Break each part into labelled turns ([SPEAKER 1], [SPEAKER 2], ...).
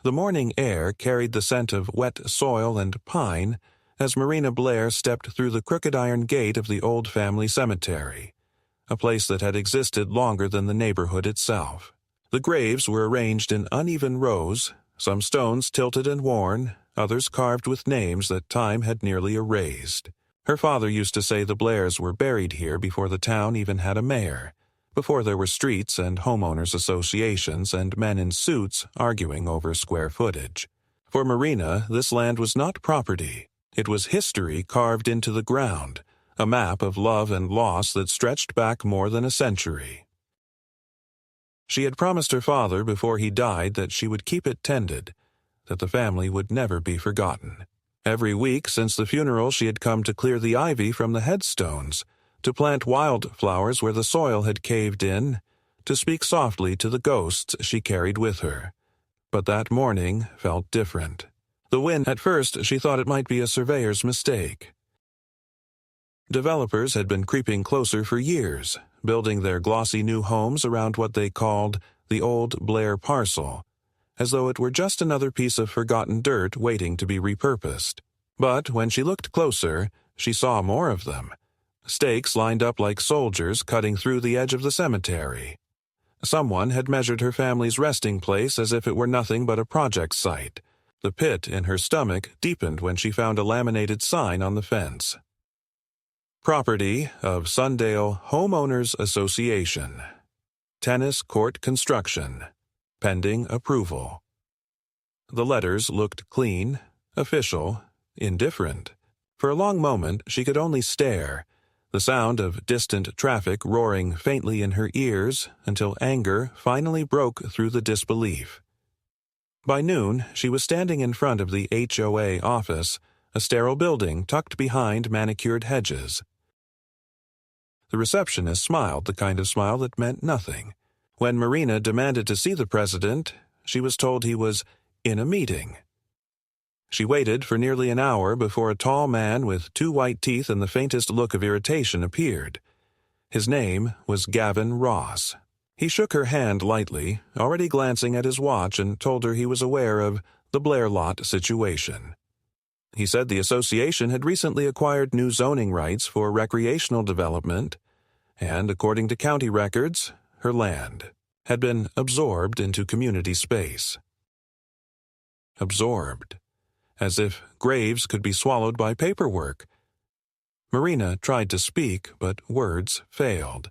[SPEAKER 1] The morning air carried the scent of wet soil and pine as Marina Blair stepped through the crooked iron gate of the old family cemetery, a place that had existed longer than the neighborhood itself. The graves were arranged in uneven rows, some stones tilted and worn, others carved with names that time had nearly erased. Her father used to say the Blairs were buried here before the town even had a mayor, before there were streets and homeowners associations and men in suits arguing over square footage. For Marina, this land was not property. It was history carved into the ground, a map of love and loss that stretched back more than a century. She had promised her father before he died that she would keep it tended, that the family would never be forgotten. Every week since the funeral she had come to clear the ivy from the headstones, to plant wildflowers where the soil had caved in, to speak softly to the ghosts she carried with her. But that morning felt different. The wind, at first she thought it might be a surveyor's mistake. Developers had been creeping closer for years, building their glossy new homes around what they called the old Blair parcel, as though it were just another piece of forgotten dirt waiting to be repurposed. But when she looked closer, she saw more of them. Stakes lined up like soldiers cutting through the edge of the cemetery. Someone had measured her family's resting place as if it were nothing but a project site. The pit in her stomach deepened when she found a laminated sign on the fence. Property of Sundale Homeowners Association. Tennis court construction. Pending approval. The letters looked clean, official, indifferent. For a long moment she could only stare, the sound of distant traffic roaring faintly in her ears until anger finally broke through the disbelief. By noon, she was standing in front of the HOA office, a sterile building tucked behind manicured hedges. The receptionist smiled the kind of smile that meant nothing. When Marina demanded to see the president, she was told he was in a meeting. She waited for nearly an hour before a tall man with 2 white teeth and the faintest look of irritation appeared. His name was Gavin Ross. He shook her hand lightly, already glancing at his watch, and told her he was aware of the Blair lot situation. He said the association had recently acquired new zoning rights for recreational development, and, according to county records, her land had been absorbed into community space. Absorbed. As if graves could be swallowed by paperwork. Marina tried to speak, but words failed.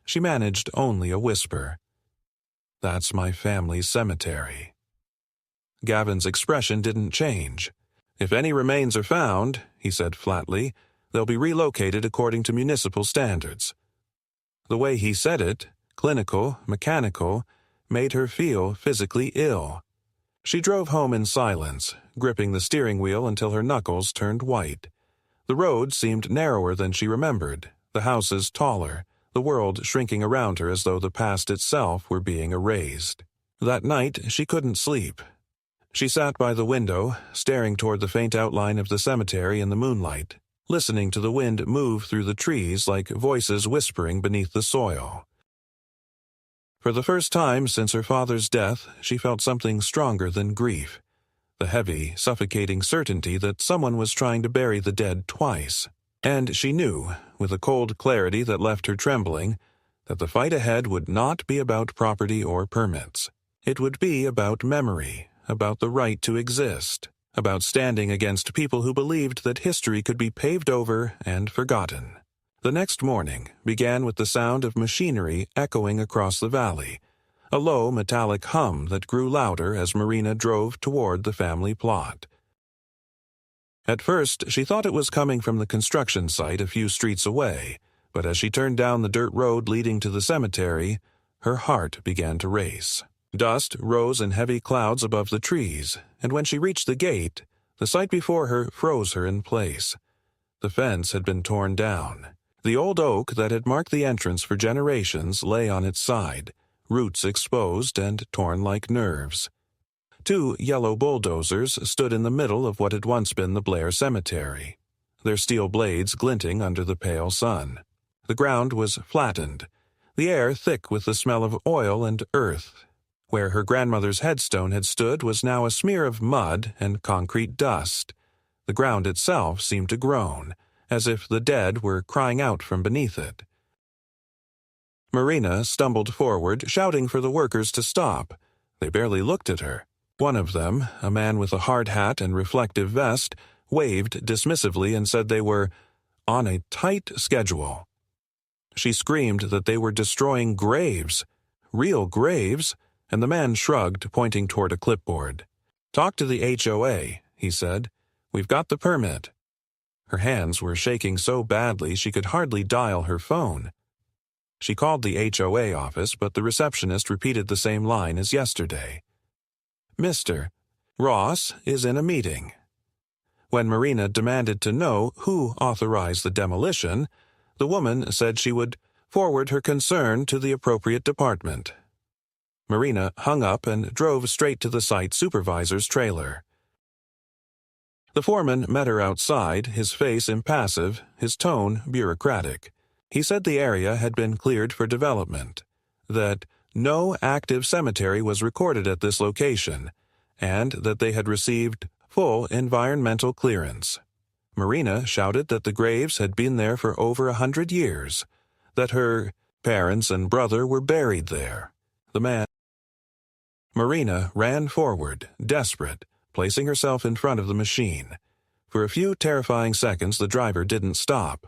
[SPEAKER 1] She managed only a whisper. "That's my family's cemetery." Gavin's expression didn't change. "If any remains are found," he said flatly, "they'll be relocated according to municipal standards." The way he said it, clinical, mechanical, made her feel physically ill. She drove home in silence, gripping the steering wheel until her knuckles turned white. The road seemed narrower than she remembered, the houses taller, the world shrinking around her as though the past itself were being erased. That night she couldn't sleep. She sat by the window, staring toward the faint outline of the cemetery in the moonlight, listening to the wind move through the trees like voices whispering beneath the soil. For the first time since her father's death, she felt something stronger than grief, the heavy, suffocating certainty that someone was trying to bury the dead twice. And she knew, with a cold clarity that left her trembling, that the fight ahead would not be about property or permits. It would be about memory, about the right to exist, about standing against people who believed that history could be paved over and forgotten. The next morning began with the sound of machinery echoing across the valley, a low metallic hum that grew louder as Marina drove toward the family plot. At first, she thought it was coming from the construction site a few streets away, but as she turned down the dirt road leading to the cemetery, her heart began to race. Dust rose in heavy clouds above the trees, and when she reached the gate, the sight before her froze her in place. The fence had been torn down. The old oak that had marked the entrance for generations lay on its side, roots exposed and torn like nerves. 2 yellow bulldozers stood in the middle of what had once been the Blair cemetery, their steel blades glinting under the pale sun. The ground was flattened, the air thick with the smell of oil and earth. Where her grandmother's headstone had stood was now a smear of mud and concrete dust. The ground itself seemed to groan, as if the dead were crying out from beneath it. Marina stumbled forward, shouting for the workers to stop. They barely looked at her. One of them, a man with a hard hat and reflective vest, waved dismissively and said they were on a tight schedule. She screamed that they were destroying graves, real graves, and the man shrugged, pointing toward a clipboard. "Talk to the HOA," he said. "We've got the permit." Her hands were shaking so badly she could hardly dial her phone. She called the HOA office, but the receptionist repeated the same line as yesterday. "Mr. Ross is in a meeting." When Marina demanded to know who authorized the demolition, the woman said she would forward her concern to the appropriate department. Marina hung up and drove straight to the site supervisor's trailer. The foreman met her outside, his face impassive, his tone bureaucratic. He said the area had been cleared for development, that no active cemetery was recorded at this location, and that they had received full environmental clearance. Marina shouted that the graves had been there for over 100 years, that her parents and brother were buried there. Marina ran forward, desperate, placing herself in front of the machine. For a few terrifying seconds the driver didn't stop.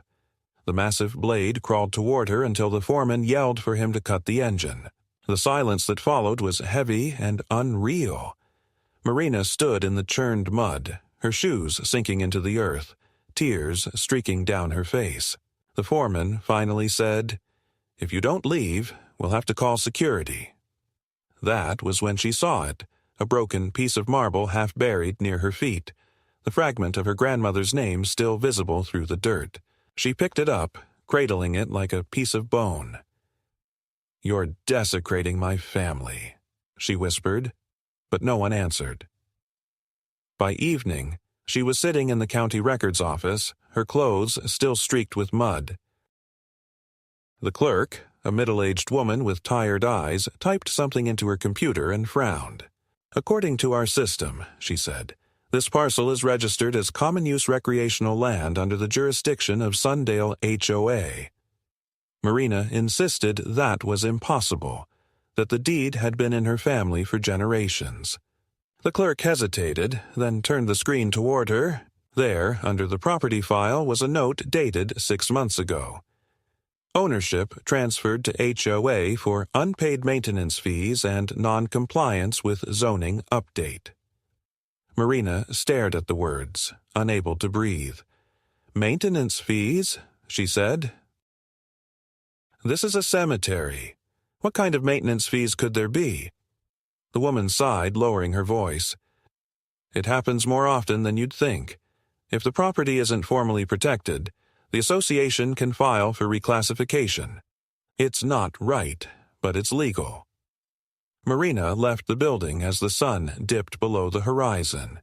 [SPEAKER 1] The massive blade crawled toward her until the foreman yelled for him to cut the engine. The silence that followed was heavy and unreal. Marina stood in the churned mud, her shoes sinking into the earth, tears streaking down her face. The foreman finally said, "If you don't leave, we'll have to call security." That was when she saw it, a broken piece of marble half buried near her feet, the fragment of her grandmother's name still visible through the dirt. She picked it up, cradling it like a piece of bone. "You're desecrating my family," she whispered, but no one answered. By evening, she was sitting in the county records office, her clothes still streaked with mud. The clerk, a middle-aged woman with tired eyes, typed something into her computer and frowned. "According to our system," she said, "this parcel is registered as common-use recreational land under the jurisdiction of Sundale HOA." Marina insisted that was impossible, that the deed had been in her family for generations. The clerk hesitated, then turned the screen toward her. There, under the property file, was a note dated 6 months ago. Ownership transferred to HOA for unpaid maintenance fees and non-compliance with zoning update. Marina stared at the words, unable to breathe. "Maintenance fees?" she said. "This is a cemetery. What kind of maintenance fees could there be?" The woman sighed, lowering her voice. "It happens more often than you'd think. If the property isn't formally protected, the association can file for reclassification. It's not right, but it's legal." Marina left the building as the sun dipped below the horizon.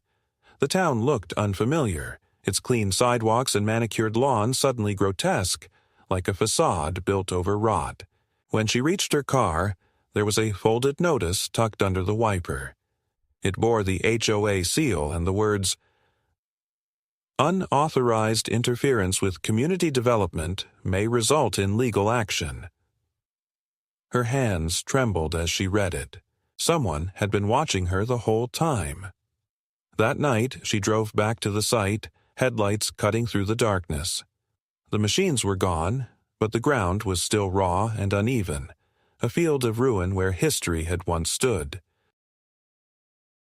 [SPEAKER 1] The town looked unfamiliar, its clean sidewalks and manicured lawns suddenly grotesque, like a facade built over rot. When she reached her car, there was a folded notice tucked under the wiper. It bore the HOA seal and the words, "Unauthorized interference with community development may result in legal action." Her hands trembled as she read it. Someone had been watching her the whole time. That night, she drove back to the site, headlights cutting through the darkness. The machines were gone, but the ground was still raw and uneven, a field of ruin where history had once stood.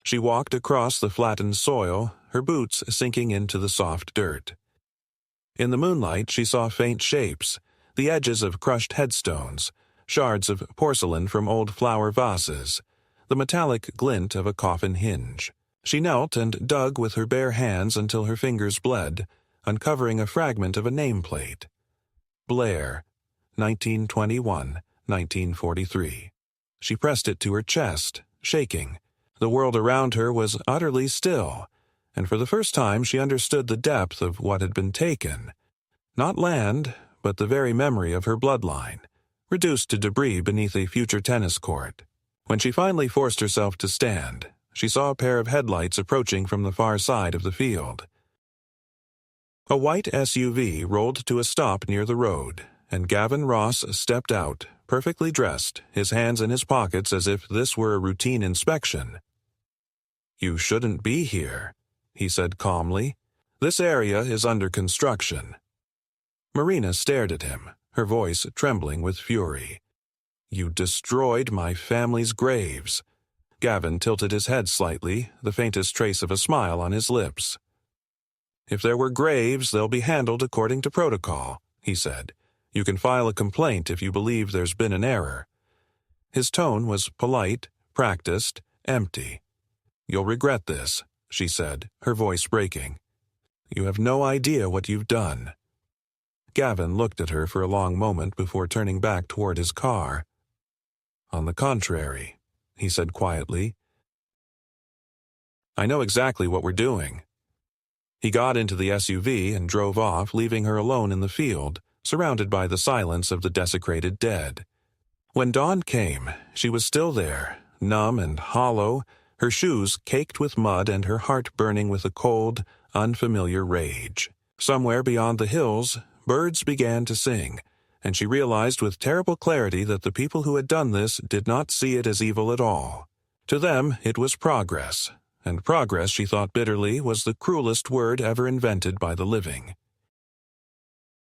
[SPEAKER 1] She walked across the flattened soil, her boots sinking into the soft dirt. In the moonlight, she saw faint shapes, the edges of crushed headstones, shards of porcelain from old flower vases, the metallic glint of a coffin hinge. She knelt and dug with her bare hands until her fingers bled, uncovering a fragment of a nameplate. Blair, 1921-1943. She pressed it to her chest, shaking. The world around her was utterly still, and for the first time she understood the depth of what had been taken. Not land, but the very memory of her bloodline, reduced to debris beneath a future tennis court. When she finally forced herself to stand, she saw a pair of headlights approaching from the far side of the field. A white SUV rolled to a stop near the road, and Gavin Ross stepped out, perfectly dressed, his hands in his pockets as if this were a routine inspection. "You shouldn't be here," he said calmly. "This area is under construction." Marina stared at him, her voice trembling with fury. "You destroyed my family's graves." Gavin tilted his head slightly, the faintest trace of a smile on his lips. "If there were graves, they'll be handled according to protocol," he said. "You can file a complaint if you believe there's been an error." His tone was polite, practiced, empty. "You'll regret this," she said, her voice breaking. "You have no idea what you've done." Gavin looked at her for a long moment before turning back toward his car. "On the contrary," he said quietly, "I know exactly what we're doing." He got into the SUV and drove off, leaving her alone in the field, surrounded by the silence of the desecrated dead. When dawn came, she was still there, numb and hollow, her shoes caked with mud and her heart burning with a cold, unfamiliar rage. Somewhere beyond the hills, birds began to sing, and she realized with terrible clarity that the people who had done this did not see it as evil at all. To them, it was progress, and progress, she thought bitterly, was the cruelest word ever invented by the living.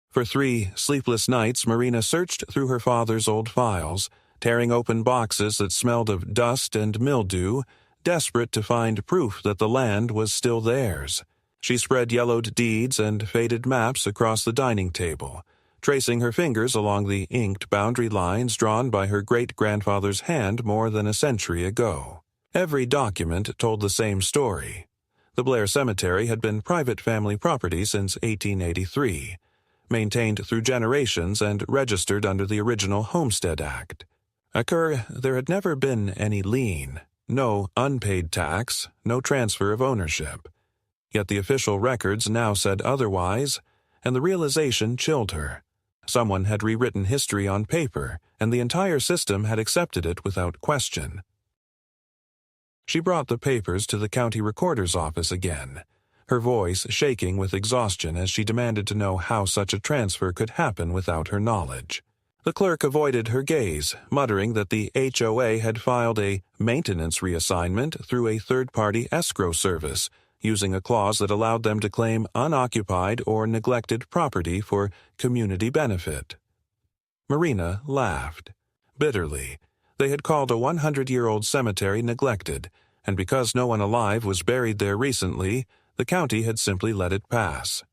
[SPEAKER 1] For 3 sleepless nights, Marina searched through her father's old files, tearing open boxes that smelled of dust and mildew, desperate to find proof that the land was still theirs. She spread yellowed deeds and faded maps across the dining table, tracing her fingers along the inked boundary lines drawn by her great-grandfather's hand more than a century ago. Every document told the same story. The Blair Cemetery had been private family property since 1883, maintained through generations and registered under the original Homestead Act. There had never been any lien, no unpaid tax, no transfer of ownership. Yet the official records now said otherwise, and the realization chilled her. Someone had rewritten history on paper, and the entire system had accepted it without question. She brought the papers to the county recorder's office again, her voice shaking with exhaustion as she demanded to know how such a transfer could happen without her knowledge. The clerk avoided her gaze, muttering that the HOA had filed a maintenance reassignment through a third-party escrow service, using a clause that allowed them to claim unoccupied or neglected property for community benefit. Marina laughed. Bitterly, they had called a 100-year-old cemetery neglected, and because no one alive was buried there recently, the county had simply let it pass.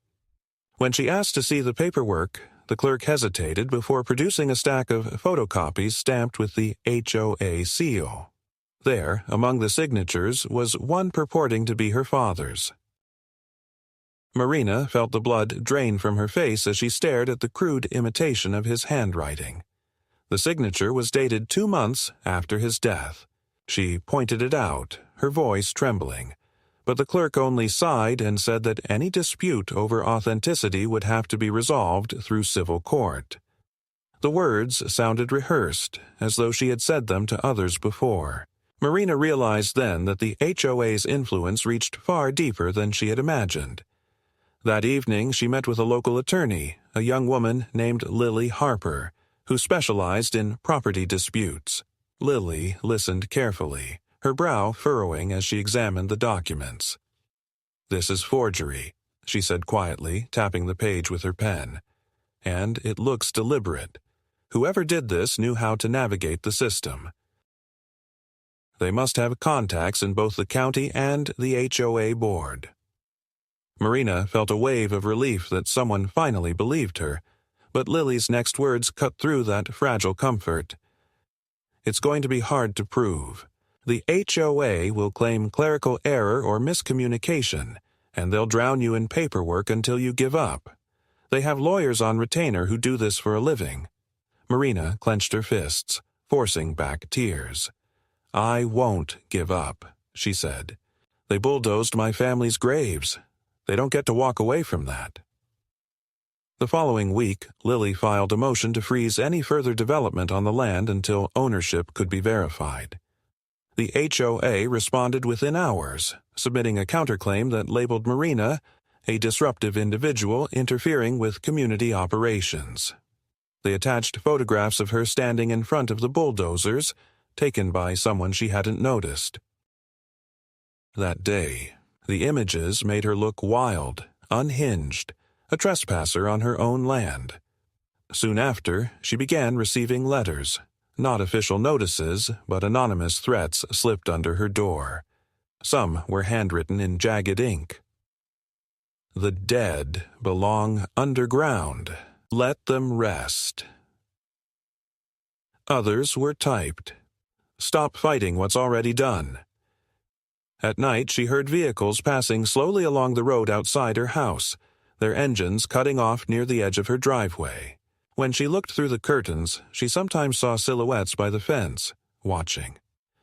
[SPEAKER 1] When she asked to see the paperwork, the clerk hesitated before producing a stack of photocopies stamped with the HOA seal. There, among the signatures, was one purporting to be her father's. Marina felt the blood drain from her face as she stared at the crude imitation of his handwriting. The signature was dated 2 months after his death. She pointed it out, her voice trembling, but the clerk only sighed and said that any dispute over authenticity would have to be resolved through civil court. The words sounded rehearsed, as though she had said them to others before. Marina realized then that the HOA's influence reached far deeper than she had imagined. That evening she met with a local attorney, a young woman named Lily Harper, who specialized in property disputes. Lily listened carefully, her brow furrowing as she examined the documents. "This is forgery," she said quietly, tapping the page with her pen. "And it looks deliberate. Whoever did this knew how to navigate the system. They must have contacts in both the county and the HOA board." Marina felt a wave of relief that someone finally believed her, but Lily's next words cut through that fragile comfort. "It's going to be hard to prove. The HOA will claim clerical error or miscommunication, and they'll drown you in paperwork until you give up. They have lawyers on retainer who do this for a living." Marina clenched her fists, forcing back tears. "I won't give up," she said. "They bulldozed my family's graves. They don't get to walk away from that." The following week, Lily filed a motion to freeze any further development on the land until ownership could be verified. The HOA responded within hours, submitting a counterclaim that labeled Marina a disruptive individual interfering with community operations. They attached photographs of her standing in front of the bulldozers, taken by someone she hadn't noticed. That day, the images made her look wild, unhinged, a trespasser on her own land. Soon after, she began receiving letters. Not official notices, but anonymous threats slipped under her door. Some were handwritten in jagged ink. "The dead belong underground. Let them rest." Others were typed. "Stop fighting what's already done." At night, she heard vehicles passing slowly along the road outside her house, their engines cutting off near the edge of her driveway. When she looked through the curtains, she sometimes saw silhouettes by the fence, watching.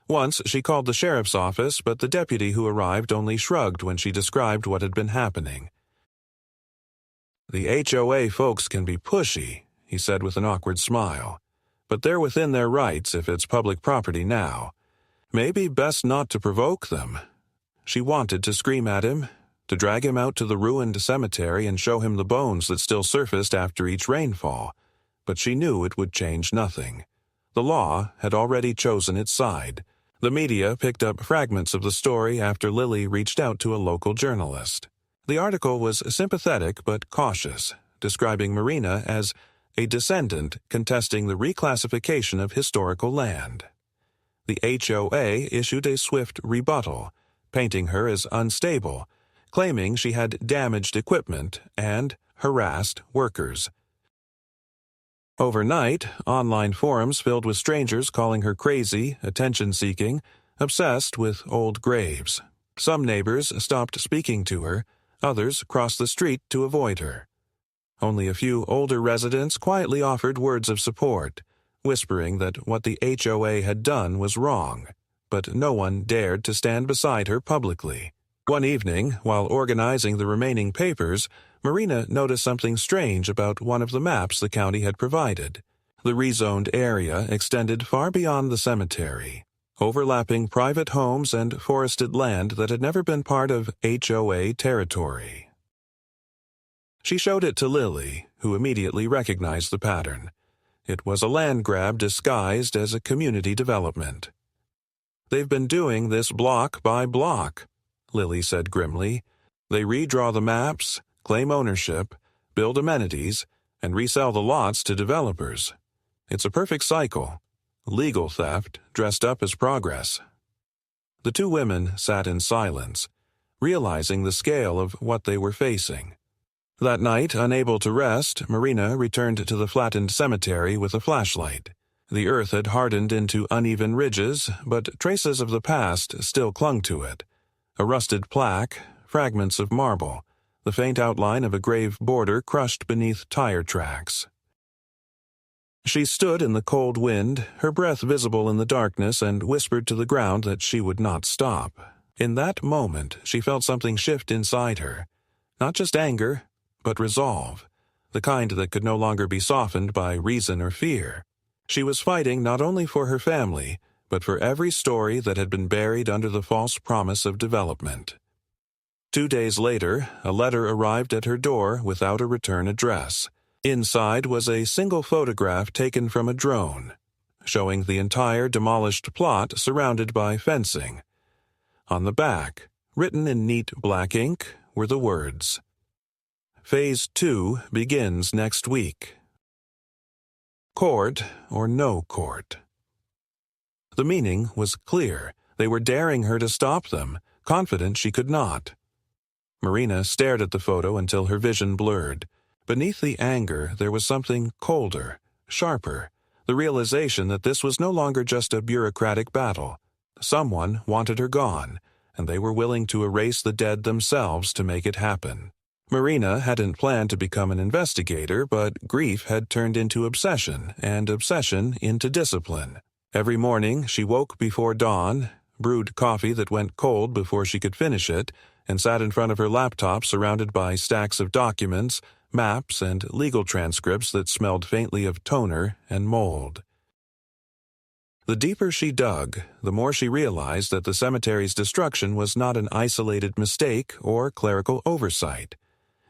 [SPEAKER 1] Once she called the sheriff's office, but the deputy who arrived only shrugged when she described what had been happening. "The HOA folks can be pushy," he said with an awkward smile, "but they're within their rights if it's public property now. Maybe best not to provoke them." She wanted to scream at him, to drag him out to the ruined cemetery and show him the bones that still surfaced after each rainfall, but she knew it would change nothing. The law had already chosen its side. The media picked up fragments of the story after Lily reached out to a local journalist. The article was sympathetic but cautious, describing Marina as a descendant contesting the reclassification of historical land. The HOA issued a swift rebuttal, painting her as unstable, claiming she had damaged equipment and harassed workers. Overnight, online forums filled with strangers calling her crazy, attention-seeking, obsessed with old graves. Some neighbors stopped speaking to her, others crossed the street to avoid her. Only a few older residents quietly offered words of support, whispering that what the HOA had done was wrong, but no one dared to stand beside her publicly. One evening, while organizing the remaining papers, Marina noticed something strange about one of the maps the county had provided. The rezoned area extended far beyond the cemetery, overlapping private homes and forested land that had never been part of HOA territory. She showed it to Lily, who immediately recognized the pattern. It was a land grab disguised as a community development. "They've been doing this block by block," Lily said grimly. "They redraw the maps, claim ownership, build amenities, and resell the lots to developers. It's a perfect cycle. Legal theft dressed up as progress." The two women sat in silence, realizing the scale of what they were facing. That night, unable to rest, Marina returned to the flattened cemetery with a flashlight. The earth had hardened into uneven ridges, but traces of the past still clung to it. A rusted plaque, fragments of marble, the faint outline of a grave border crushed beneath tire tracks. She stood in the cold wind, her breath visible in the darkness, and whispered to the ground that she would not stop. In that moment, she felt something shift inside her. Not just anger, but resolve, the kind that could no longer be softened by reason or fear. She was fighting not only for her family, but for every story that had been buried under the false promise of development. 2 days later, a letter arrived at her door without a return address. Inside was a single photograph taken from a drone, showing the entire demolished plot surrounded by fencing. On the back, written in neat black ink, were the words, "Phase 2 begins next week. Court or no court." The meaning was clear. They were daring her to stop them, confident she could not. Marina stared at the photo until her vision blurred. Beneath the anger, there was something colder, sharper, the realization that this was no longer just a bureaucratic battle. Someone wanted her gone, and they were willing to erase the dead themselves to make it happen. Marina hadn't planned to become an investigator, but grief had turned into obsession, and obsession into discipline. Every morning, she woke before dawn, brewed coffee that went cold before she could finish it, and sat in front of her laptop surrounded by stacks of documents, maps, and legal transcripts that smelled faintly of toner and mold. The deeper she dug, the more she realized that the cemetery's destruction was not an isolated mistake or clerical oversight.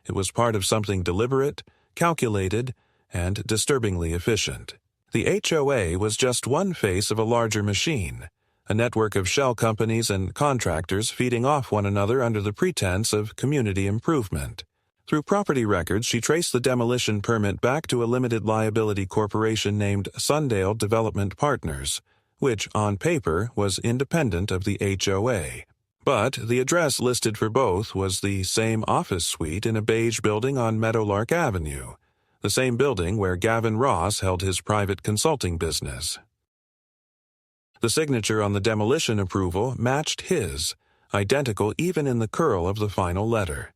[SPEAKER 1] It was part of something deliberate, calculated, and disturbingly efficient. The HOA was just one face of a larger machine, a network of shell companies and contractors feeding off one another under the pretense of community improvement. Through property records, she traced the demolition permit back to a limited liability corporation named Sundale Development Partners, which, on paper, was independent of the HOA. But the address listed for both was the same office suite in a beige building on Meadowlark Avenue, the same building where Gavin Ross held his private consulting business. The signature on the demolition approval matched his, identical even in the curl of the final letter.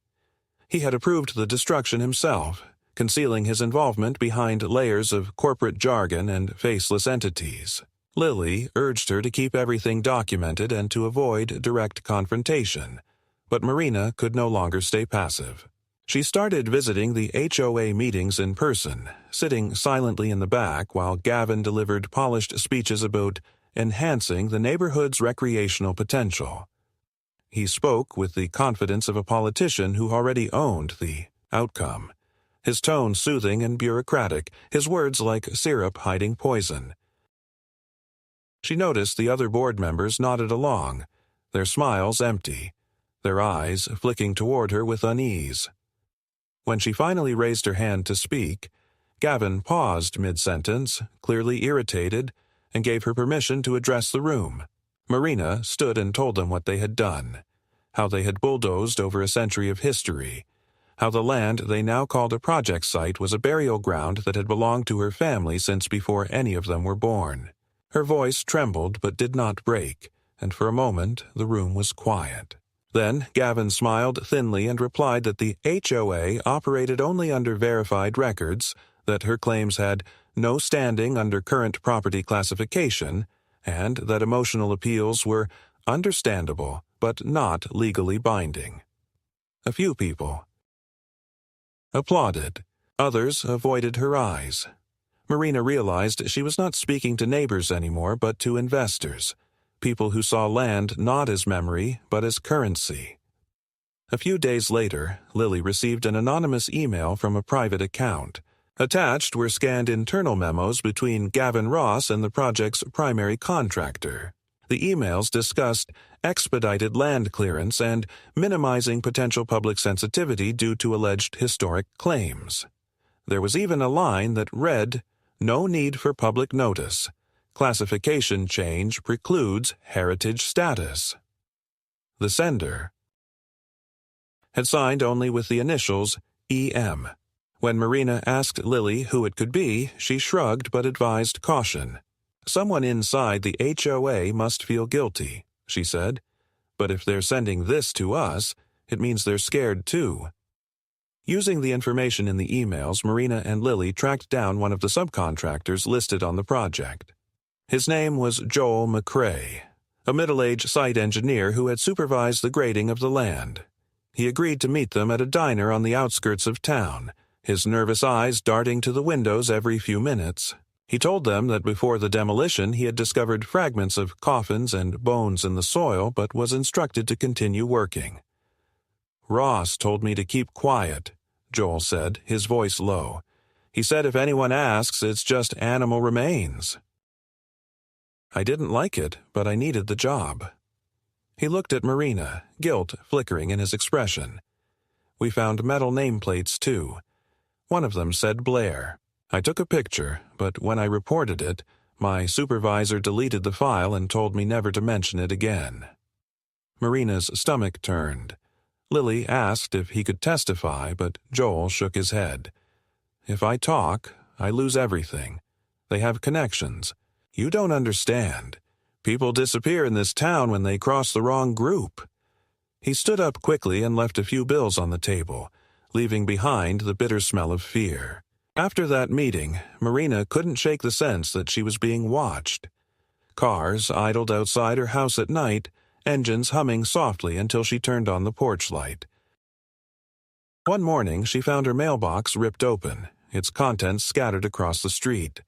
[SPEAKER 1] He had approved the destruction himself, concealing his involvement behind layers of corporate jargon and faceless entities. Lily urged her to keep everything documented and to avoid direct confrontation, but Marina could no longer stay passive. She started visiting the HOA meetings in person, sitting silently in the back while Gavin delivered polished speeches about enhancing the neighborhood's recreational potential. He spoke with the confidence of a politician who already owned the outcome, his tone soothing and bureaucratic, his words like syrup hiding poison. She noticed the other board members nodded along, their smiles empty, their eyes flicking toward her with unease. When she finally raised her hand to speak, Gavin paused mid-sentence, clearly irritated, and gave her permission to address the room. Marina stood and told them what they had done, how they had bulldozed over a century of history, how the land they now called a project site was a burial ground that had belonged to her family since before any of them were born. Her voice trembled but did not break, and for a moment the room was quiet. Then Gavin smiled thinly and replied that the HOA operated only under verified records, that her claims had no standing under current property classification, and that emotional appeals were understandable but not legally binding. A few people applauded. Others avoided her eyes. Marina realized she was not speaking to neighbors anymore but to investors, people who saw land not as memory but as currency. A few days later, Lily received an anonymous email from a private account. Attached were scanned internal memos between Gavin Ross and the project's primary contractor. The emails discussed expedited land clearance and minimizing potential public sensitivity due to alleged historic claims. There was even a line that read, "No need for public notice. Classification change precludes heritage status." The sender had signed only with the initials EM. When Marina asked Lily who it could be, she shrugged but advised caution. "Someone inside the HOA must feel guilty," she said. "But if they're sending this to us, it means they're scared too." Using the information in the emails, Marina and Lily tracked down one of the subcontractors listed on the project. His name was Joel McCrae, a middle-aged site engineer who had supervised the grading of the land. He agreed to meet them at a diner on the outskirts of town, his nervous eyes darting to the windows every few minutes. He told them that before the demolition he had discovered fragments of coffins and bones in the soil but was instructed to continue working. "Ross told me to keep quiet," Joel said, his voice low. "He said if anyone asks, it's just animal remains." "I didn't like it, but I needed the job." He looked at Marina, guilt flickering in his expression. "We found metal nameplates, too. One of them said Blair. I took a picture, but when I reported it, my supervisor deleted the file and told me never to mention it again." Marina's stomach turned. Lily asked if he could testify, but Joel shook his head. "If I talk, I lose everything. They have connections. You don't understand. People disappear in this town when they cross the wrong group." He stood up quickly and left a few bills on the table, leaving behind the bitter smell of fear. After that meeting, Marina couldn't shake the sense that she was being watched. Cars idled outside her house at night, engines humming softly until she turned on the porch light. One morning, she found her mailbox ripped open, its contents scattered across the street.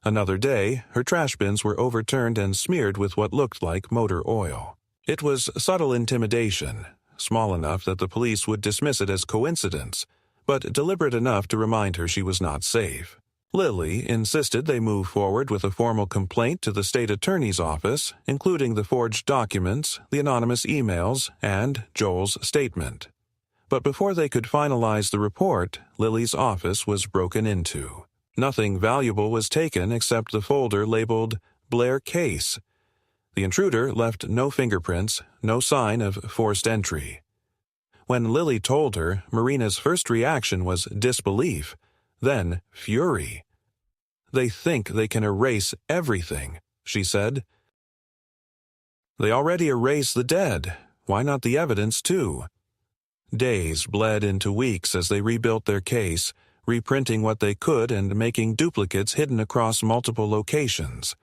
[SPEAKER 1] Another day, her trash bins were overturned and smeared with what looked like motor oil. It was subtle intimidation, small enough that the police would dismiss it as coincidence, but deliberate enough to remind her she was not safe. Lily insisted they move forward with a formal complaint to the state attorney's office, including the forged documents, the anonymous emails, and Joel's statement. But before they could finalize the report, Lily's office was broken into. Nothing valuable was taken except the folder labeled Blair Case. The intruder left no fingerprints, no sign of forced entry. When Lily told her, Marina's first reaction was disbelief, then fury. "They think they can erase everything," she said. "They already erase the dead. Why not the evidence, too?" Days bled into weeks as they rebuilt their case, reprinting what they could and making duplicates hidden across multiple locations.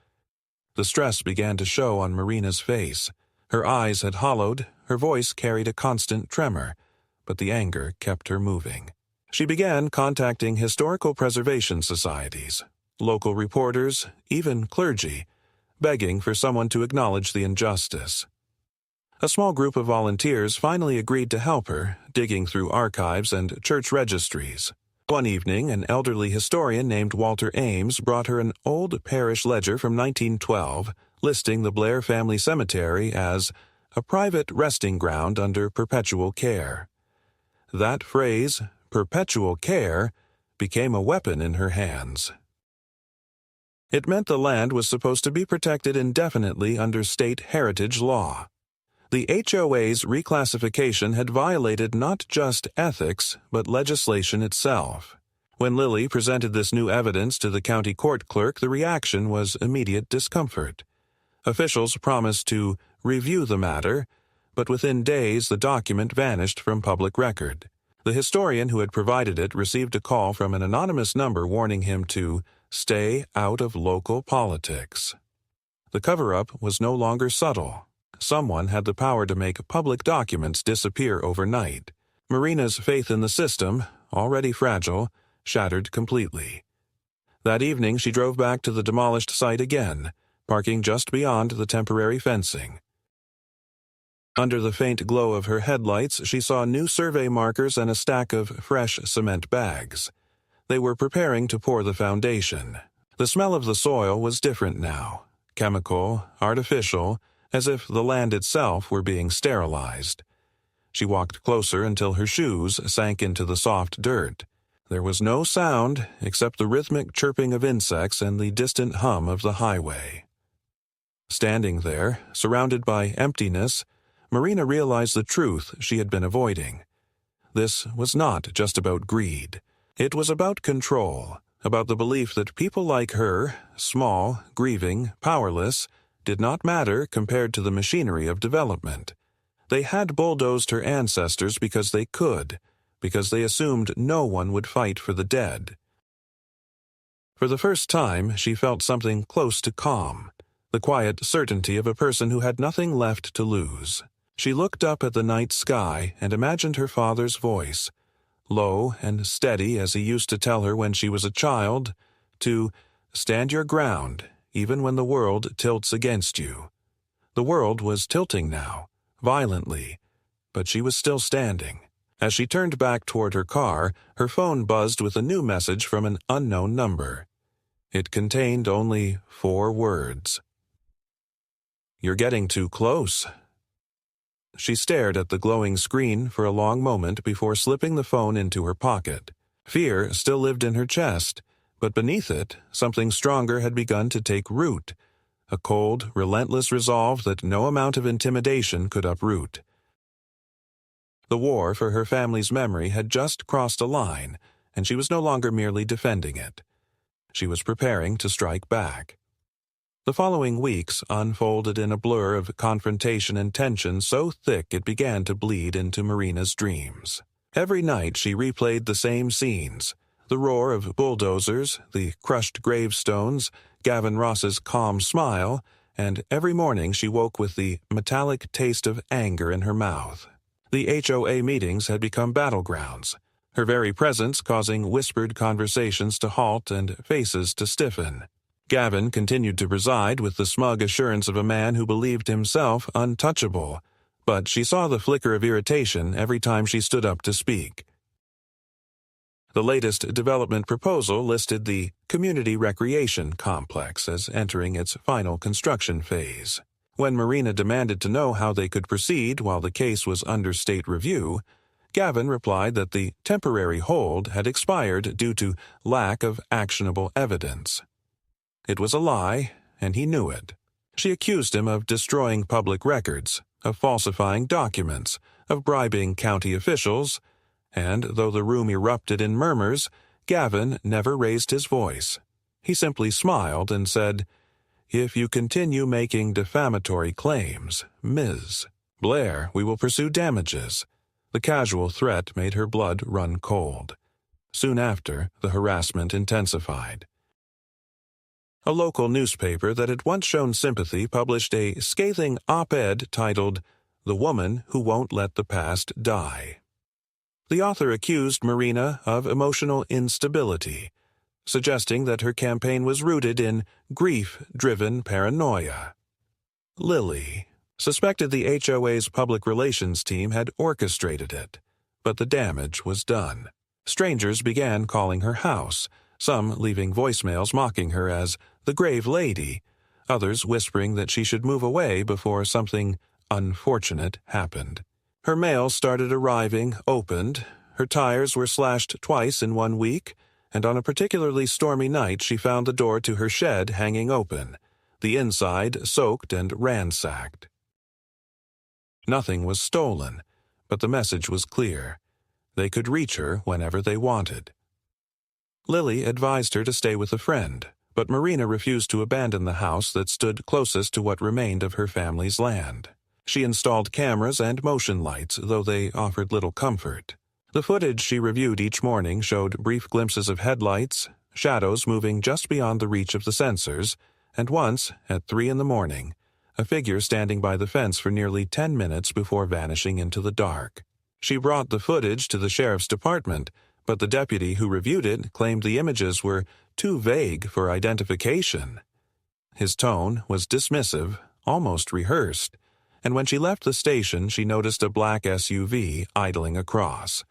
[SPEAKER 1] The stress began to show on Marina's face. Her eyes had hollowed, her voice carried a constant tremor, but the anger kept her moving. She began contacting historical preservation societies, local reporters, even clergy, begging for someone to acknowledge the injustice. A small group of volunteers finally agreed to help her, digging through archives and church registries. One evening, an elderly historian named Walter Ames brought her an old parish ledger from 1912 listing the Blair family cemetery as a private resting ground under perpetual care. That phrase, perpetual care, became a weapon in her hands. It meant the land was supposed to be protected indefinitely under state heritage law. The HOA's reclassification had violated not just ethics, but legislation itself. When Lily presented this new evidence to the county court clerk, the reaction was immediate discomfort. Officials promised to review the matter, but within days the document vanished from public record. The historian who had provided it received a call from an anonymous number warning him to stay out of local politics. The cover-up was no longer subtle. Someone had the power to make public documents disappear overnight. Marina's faith in the system, already fragile, shattered completely. That evening she drove back to the demolished site again, parking just beyond the temporary fencing. Under the faint glow of her headlights, she saw new survey markers and a stack of fresh cement bags. They were preparing to pour the foundation. The smell of the soil was different now, chemical, artificial, as if the land itself were being sterilized. She walked closer until her shoes sank into the soft dirt. There was no sound except the rhythmic chirping of insects and the distant hum of the highway. Standing there, surrounded by emptiness, Marina realized the truth she had been avoiding. This was not just about greed. It was about control, about the belief that people like her, small, grieving, powerless, did not matter compared to the machinery of development. They had bulldozed her ancestors because they could, because they assumed no one would fight for the dead. For the first time, she felt something close to calm, the quiet certainty of a person who had nothing left to lose. She looked up at the night sky and imagined her father's voice, low and steady as he used to tell her when she was a child, to stand your ground, even when the world tilts against you. The world was tilting now, violently, but she was still standing. As she turned back toward her car, her phone buzzed with a new message from an unknown number. It contained only 4 words. "You're getting too close." She stared at the glowing screen for a long moment before slipping the phone into her pocket. Fear still lived in her chest, but beneath it, something stronger had begun to take root, a cold, relentless resolve that no amount of intimidation could uproot. The war for her family's memory had just crossed a line, and she was no longer merely defending it. She was preparing to strike back. The following weeks unfolded in a blur of confrontation and tension so thick it began to bleed into Marina's dreams. Every night she replayed the same scenes, the roar of bulldozers, the crushed gravestones, Gavin Ross's calm smile, and every morning she woke with the metallic taste of anger in her mouth. The HOA meetings had become battlegrounds, her very presence causing whispered conversations to halt and faces to stiffen. Gavin continued to preside with the smug assurance of a man who believed himself untouchable, but she saw the flicker of irritation every time she stood up to speak. The latest development proposal listed the Community Recreation Complex as entering its final construction phase. When Marina demanded to know how they could proceed while the case was under state review, Gavin replied that the temporary hold had expired due to lack of actionable evidence. It was a lie, and he knew it. She accused him of destroying public records, of falsifying documents, of bribing county officials, and though the room erupted in murmurs, Gavin never raised his voice. He simply smiled and said, "If you continue making defamatory claims, Ms. Blair, we will pursue damages." The casual threat made her blood run cold. Soon after, the harassment intensified. A local newspaper that had once shown sympathy published a scathing op-ed titled, "The Woman Who Won't Let the Past Die." The author accused Marina of emotional instability, suggesting that her campaign was rooted in grief-driven paranoia. Lily suspected the HOA's public relations team had orchestrated it, but the damage was done. Strangers began calling her house, some leaving voicemails mocking her as the grave lady, others whispering that she should move away before something unfortunate happened. Her mail started arriving opened, her tires were slashed twice in 1 week, and on a particularly stormy night she found the door to her shed hanging open, the inside soaked and ransacked. Nothing was stolen, but the message was clear. They could reach her whenever they wanted. Lily advised her to stay with a friend, but Marina refused to abandon the house that stood closest to what remained of her family's land. She installed cameras and motion lights, though they offered little comfort. The footage she reviewed each morning showed brief glimpses of headlights, shadows moving just beyond the reach of the sensors, and once, at 3 a.m, a figure standing by the fence for nearly 10 minutes before vanishing into the dark. She brought the footage to the sheriff's department, but the deputy who reviewed it claimed the images were too vague for identification. His tone was dismissive, almost rehearsed, and when she left the station she noticed a black SUV idling across.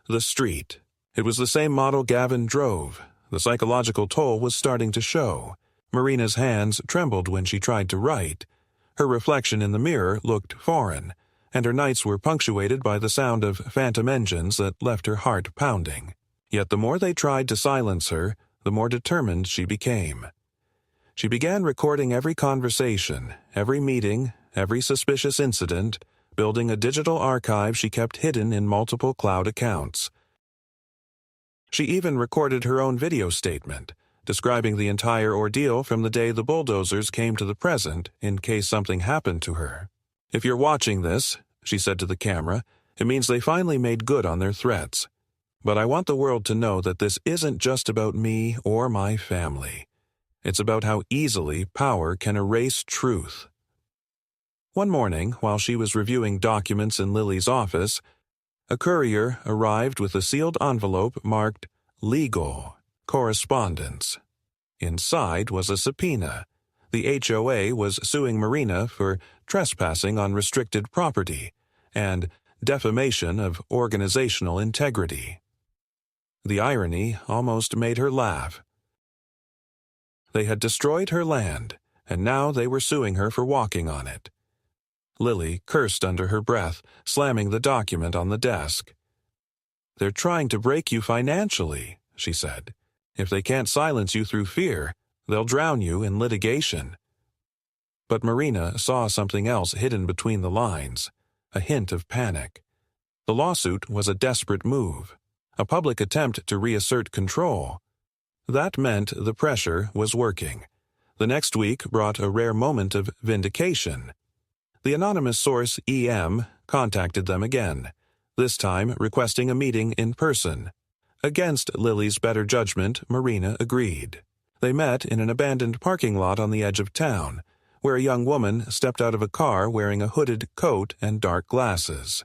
[SPEAKER 1] The street. It was the same model Gavin drove. The psychological toll was starting to show. Marina's hands trembled when she tried to write. Her reflection in the mirror looked foreign, and her nights were punctuated by the sound of phantom engines that left her heart pounding. Yet the more they tried to silence her, the more determined she became. She began recording every conversation, every meeting, every suspicious incident, building a digital archive she kept hidden in multiple cloud accounts. She even recorded her own video statement, describing the entire ordeal from the day the bulldozers came to the present in case something happened to her. "If you're watching this," she said to the camera, "it means they finally made good on their threats. But I want the world to know that this isn't just about me or my family. It's about how easily power can erase truth." One morning, while she was reviewing documents in Lily's office, a courier arrived with a sealed envelope marked "Legal Correspondence." Inside was a subpoena. The HOA was suing Marina for trespassing on restricted property and defamation of organizational integrity. The irony almost made her laugh. They had destroyed her land, and now they were suing her for walking on it. Lily cursed under her breath, slamming the document on the desk. "They're trying to break you financially," she said. "If they can't silence you through fear, they'll drown you in litigation." But Marina saw something else hidden between the lines, a hint of panic. The lawsuit was a desperate move, a public attempt to reassert control. That meant the pressure was working. The next week brought a rare moment of vindication. The anonymous source EM contacted them again, this time requesting a meeting in person. Against Lily's better judgment, Marina agreed. They met in an abandoned parking lot on the edge of town, where a young woman stepped out of a car wearing a hooded coat and dark glasses.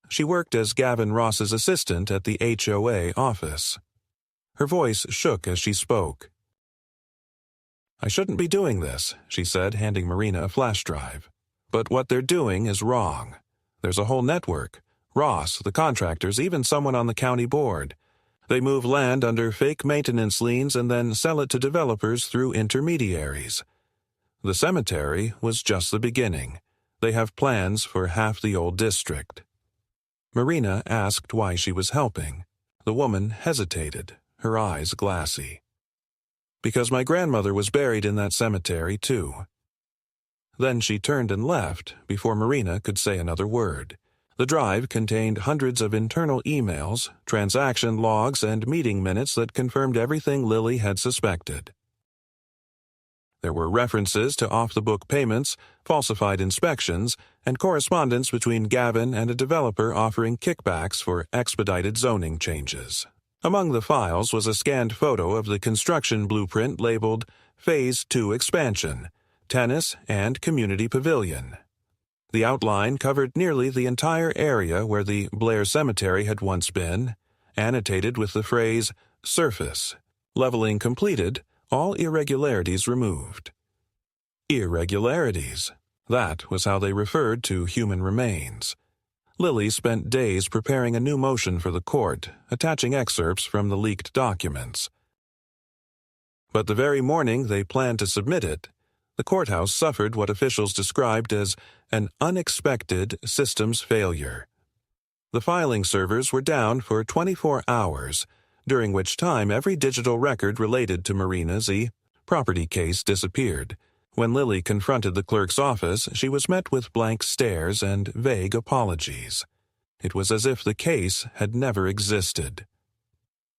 [SPEAKER 1] She worked as Gavin Ross's assistant at the HOA office. Her voice shook as she spoke. "I shouldn't be doing this," she said, handing Marina a flash drive. "But what they're doing is wrong. There's a whole network. Ross, the contractors, even someone on the county board. They move land under fake maintenance liens and then sell it to developers through intermediaries. The cemetery was just the beginning. They have plans for half the old district." Marina asked why she was helping. The woman hesitated, her eyes glassy. "Because my grandmother was buried in that cemetery, too." Then she turned and left before Marina could say another word. The drive contained hundreds of internal emails, transaction logs, and meeting minutes that confirmed everything Lily had suspected. There were references to off-the-book payments, falsified inspections, and correspondence between Gavin and a developer offering kickbacks for expedited zoning changes. Among the files was a scanned photo of the construction blueprint labeled Phase 2 Expansion, Tennis and Community Pavilion. The outline covered nearly the entire area where the Blair Cemetery had once been, annotated with the phrase surface, leveling completed, all irregularities removed. Irregularities. That was how they referred to human remains. Lily spent days preparing a new motion for the court, attaching excerpts from the leaked documents. But the very morning they planned to submit it, the courthouse suffered what officials described as an unexpected systems failure. The filing servers were down for 24 hours, during which time every digital record related to Marina's property case disappeared. When Lily confronted the clerk's office, she was met with blank stares and vague apologies. It was as if the case had never existed.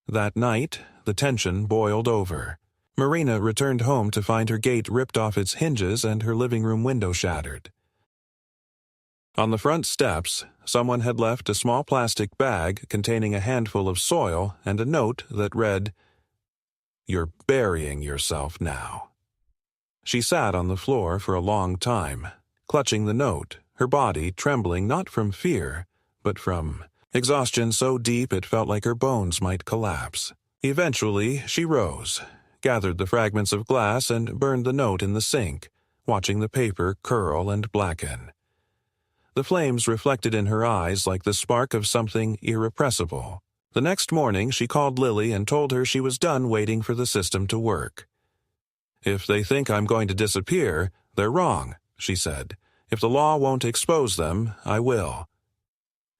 [SPEAKER 1] That night, the tension boiled over. Marina returned home to find her gate ripped off its hinges and her living room window shattered. On the front steps, someone had left a small plastic bag containing a handful of soil and a note that read, "You're burying yourself now." She sat on the floor for a long time, clutching the note, her body trembling not from fear, but from exhaustion so deep it felt like her bones might collapse. Eventually, she rose, gathered the fragments of glass and burned the note in the sink, watching the paper curl and blacken. The flames reflected in her eyes like the spark of something irrepressible. The next morning she called Lily and told her she was done waiting for the system to work. "If they think I'm going to disappear, they're wrong," she said. "If the law won't expose them, I will."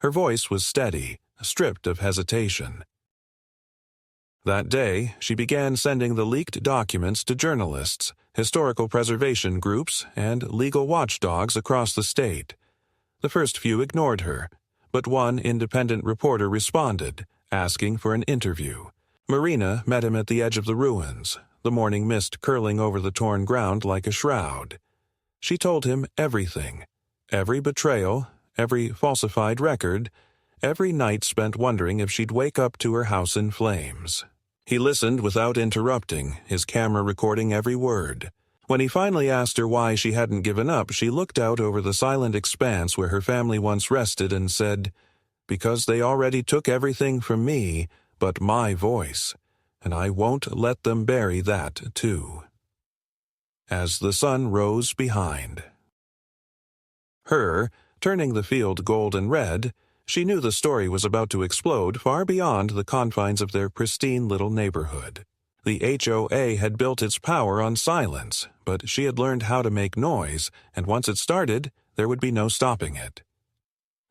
[SPEAKER 1] Her voice was steady, stripped of hesitation. That day, she began sending the leaked documents to journalists, historical preservation groups, and legal watchdogs across the state. The first few ignored her, but one independent reporter responded, asking for an interview. Marina met him at the edge of the ruins, the morning mist curling over the torn ground like a shroud. She told him everything, every betrayal, every falsified record, every night spent wondering if she'd wake up to her house in flames. He listened without interrupting, his camera recording every word. When he finally asked her why she hadn't given up, she looked out over the silent expanse where her family once rested and said, "Because they already took everything from me, but my voice, and I won't let them bury that, too." As the sun rose behind her, turning the field gold and red, she knew the story was about to explode far beyond the confines of their pristine little neighborhood. The HOA had built its power on silence, but she had learned how to make noise, and once it started, there would be no stopping it.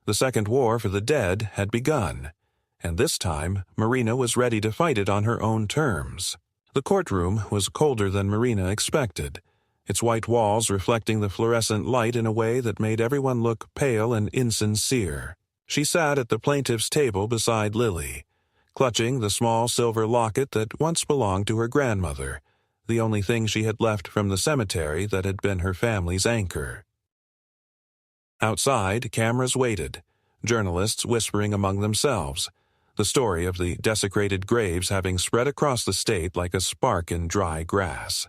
[SPEAKER 1] The second war for the dead had begun, and this time Marina was ready to fight it on her own terms. The courtroom was colder than Marina expected, its white walls reflecting the fluorescent light in a way that made everyone look pale and insincere. She sat at the plaintiff's table beside Lily, clutching the small silver locket that once belonged to her grandmother, the only thing she had left from the cemetery that had been her family's anchor. Outside, cameras waited, journalists whispering among themselves, the story of the desecrated graves having spread across the state like a spark in dry grass.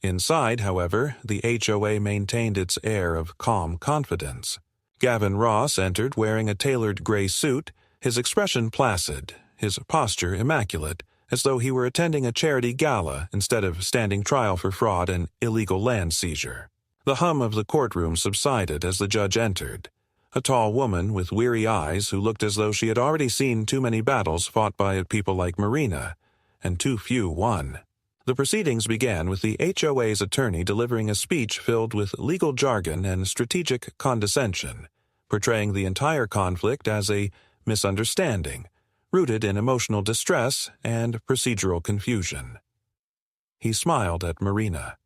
[SPEAKER 1] Inside, however, the HOA maintained its air of calm confidence. Gavin Ross entered wearing a tailored gray suit, his expression placid, his posture immaculate, as though he were attending a charity gala instead of standing trial for fraud and illegal land seizure. The hum of the courtroom subsided as the judge entered, a tall woman with weary eyes who looked as though she had already seen too many battles fought by people like Marina, and too few won. The proceedings began with the HOA's attorney delivering a speech filled with legal jargon and strategic condescension, portraying the entire conflict as a misunderstanding, rooted in emotional distress and procedural confusion. He smiled at Marina.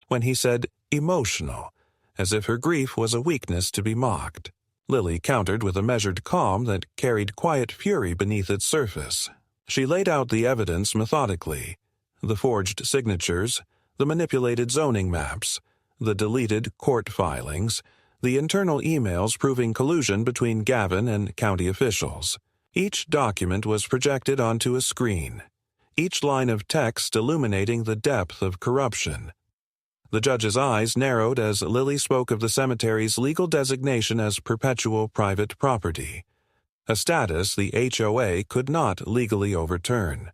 [SPEAKER 1] When he said emotional, as if her grief was a weakness to be mocked, Lily countered with a measured calm that carried quiet fury beneath its surface. She laid out the evidence methodically: the forged signatures, the manipulated zoning maps, the deleted court filings, the internal emails proving collusion between Gavin and county officials. Each document was projected onto a screen, each line of text illuminating the depth of corruption. The judge's eyes narrowed as Lily spoke of the cemetery's legal designation as perpetual private property, a status the HOA could not legally overturn.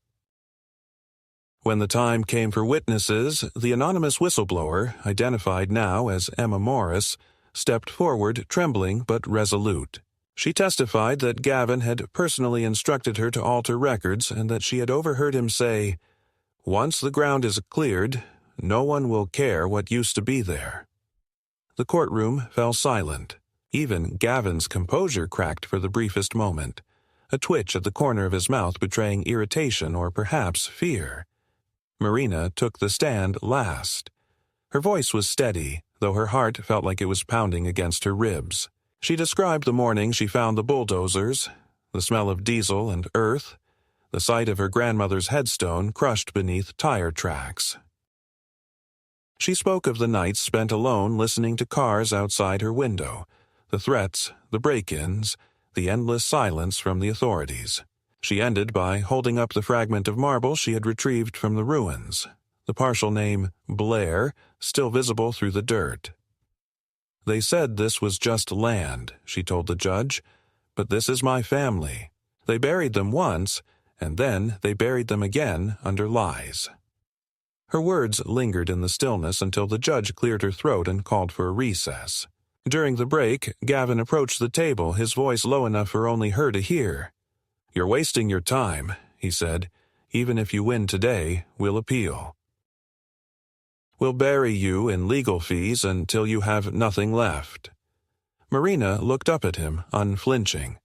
[SPEAKER 1] When the time came for witnesses, the anonymous whistleblower, identified now as Emma Morris, stepped forward, trembling but resolute. She testified that Gavin had personally instructed her to alter records and that she had overheard him say, "Once the ground is cleared, no one will care what used to be there." The courtroom fell silent. Even Gavin's composure cracked for the briefest moment, a twitch at the corner of his mouth betraying irritation or perhaps fear. Marina took the stand last. Her voice was steady, though her heart felt like it was pounding against her ribs. She described the morning she found the bulldozers, the smell of diesel and earth, the sight of her grandmother's headstone crushed beneath tire tracks. She spoke of the nights spent alone listening to cars outside her window, the threats, the break-ins, the endless silence from the authorities. She ended by holding up the fragment of marble she had retrieved from the ruins, the partial name Blair still visible through the dirt. "They said this was just land," she told the judge, "but this is my family. They buried them once, and then they buried them again under lies." Her words lingered in the stillness until the judge cleared her throat and called for a recess. During the break, Gavin approached the table, his voice low enough for only her to hear. "You're wasting your time," he said. "Even if you win today, we'll appeal. We'll bury you in legal fees until you have nothing left." Marina looked up at him, unflinching.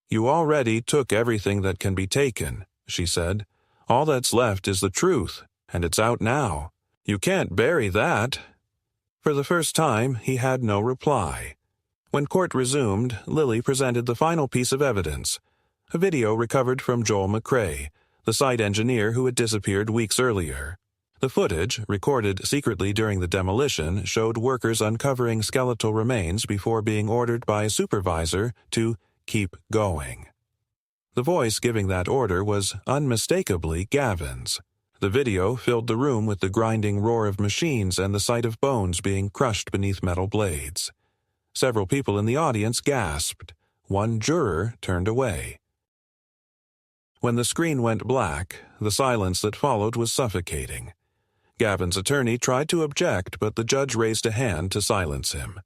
[SPEAKER 1] "You already took everything that can be taken," she said. "All that's left is the truth, and it's out now. You can't bury that." For the first time, he had no reply. When court resumed, Lily presented the final piece of evidence, a video recovered from Joel McCrae, the site engineer who had disappeared weeks earlier. The footage, recorded secretly during the demolition, showed workers uncovering skeletal remains before being ordered by a supervisor to keep going. The voice giving that order was unmistakably Gavin's. The video filled the room with the grinding roar of machines and the sight of bones being crushed beneath metal blades. Several people in the audience gasped. One juror turned away. When the screen went black, the silence that followed was suffocating. Gavin's attorney tried to object, but the judge raised a hand to silence him.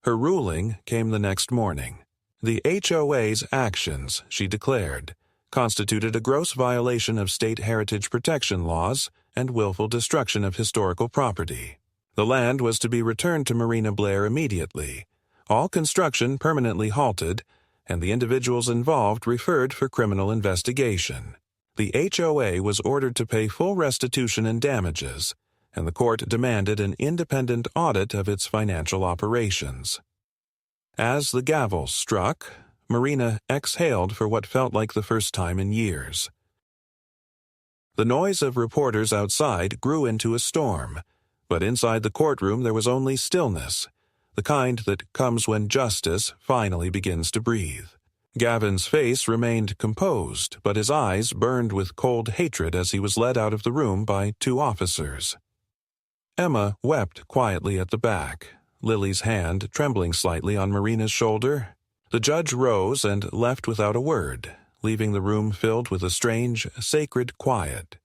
[SPEAKER 1] Her ruling came the next morning. The HOA's actions, she declared, constituted a gross violation of state heritage protection laws and willful destruction of historical property. The land was to be returned to Marina Blair immediately, all construction permanently halted, and the individuals involved referred for criminal investigation. The HOA was ordered to pay full restitution and damages, and the court demanded an independent audit of its financial operations. As the gavel struck, Marina exhaled for what felt like the first time in years. The noise of reporters outside grew into a storm, but inside the courtroom there was only stillness, the kind that comes when justice finally begins to breathe. Gavin's face remained composed, but his eyes burned with cold hatred as he was led out of the room by two officers. Emma wept quietly at the back, Lily's hand trembling slightly on Marina's shoulder. The judge rose and left without a word, leaving the room filled with a strange, sacred quiet.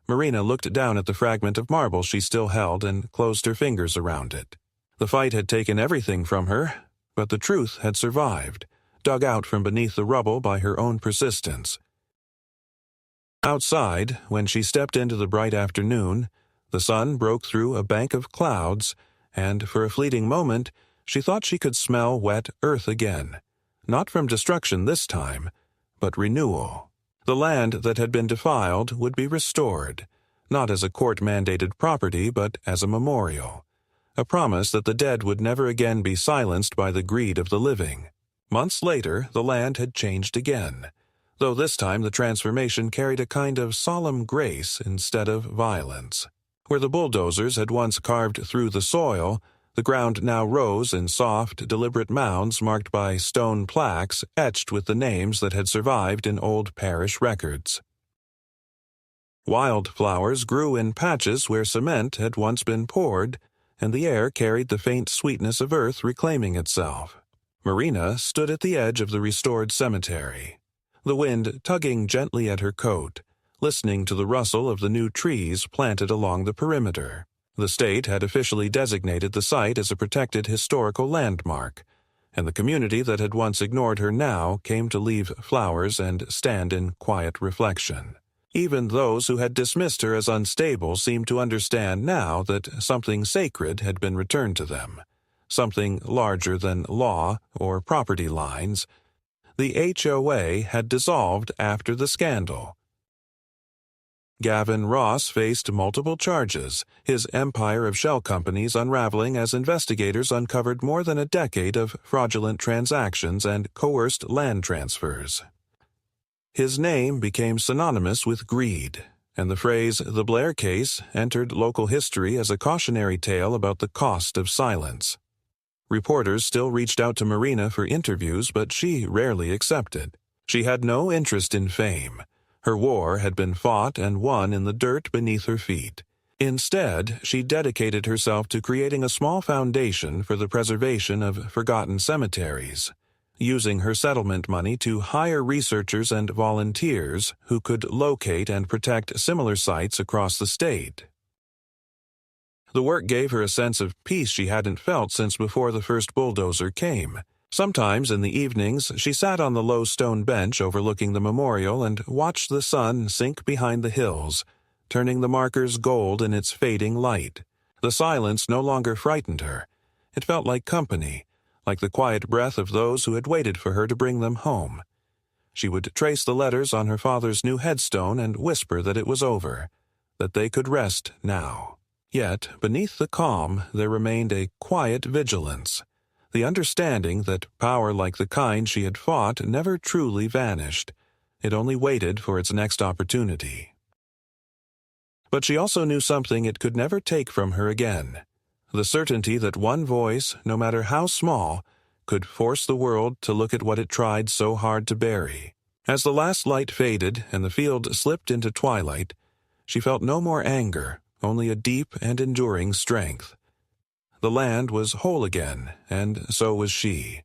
[SPEAKER 1] Marina looked down at the fragment of marble she still held and closed her fingers around it. The fight had taken everything from her, but the truth had survived, dug out from beneath the rubble by her own persistence. Outside, when she stepped into the bright afternoon, the sun broke through a bank of clouds, and for a fleeting moment she thought she could smell wet earth again, not from destruction this time, but renewal. The land that had been defiled would be restored, not as a court-mandated property, but as a memorial, a promise that the dead would never again be silenced by the greed of the living. Months later, the land had changed again, though this time the transformation carried a kind of solemn grace instead of violence. Where the bulldozers had once carved through the soil, the ground now rose in soft, deliberate mounds marked by stone plaques etched with the names that had survived in old parish records. Wildflowers grew in patches where cement had once been poured, and the air carried the faint sweetness of earth reclaiming itself. Marina stood at the edge of the restored cemetery, the wind tugging gently at her coat, listening to the rustle of the new trees planted along the perimeter. The state had officially designated the site as a protected historical landmark, and the community that had once ignored her now came to leave flowers and stand in quiet reflection. Even those who had dismissed her as unstable seemed to understand now that something sacred had been returned to them, something larger than law or property lines. The HOA had dissolved after the scandal. Gavin Ross faced multiple charges, his empire of shell companies unraveling as investigators uncovered more than a decade of fraudulent transactions and coerced land transfers. His name became synonymous with greed, and the phrase "the Blair case" entered local history as a cautionary tale about the cost of silence. Reporters still reached out to Marina for interviews, but she rarely accepted. She had no interest in fame. Her war had been fought and won in the dirt beneath her feet. Instead, she dedicated herself to creating a small foundation for the preservation of forgotten cemeteries, using her settlement money to hire researchers and volunteers who could locate and protect similar sites across the state. The work gave her a sense of peace she hadn't felt since before the first bulldozer came. Sometimes in the evenings, she sat on the low stone bench overlooking the memorial and watched the sun sink behind the hills, turning the markers gold in its fading light. The silence no longer frightened her. It felt like company, like the quiet breath of those who had waited for her to bring them home. She would trace the letters on her father's new headstone and whisper that it was over, that they could rest now. Yet, beneath the calm, there remained a quiet vigilance, the understanding that power like the kind she had fought never truly vanished. It only waited for its next opportunity. But she also knew something it could never take from her again, the certainty that one voice, no matter how small, could force the world to look at what it tried so hard to bury. As the last light faded and the field slipped into twilight, she felt no more anger, only a deep and enduring strength. The land was whole again, and so was she.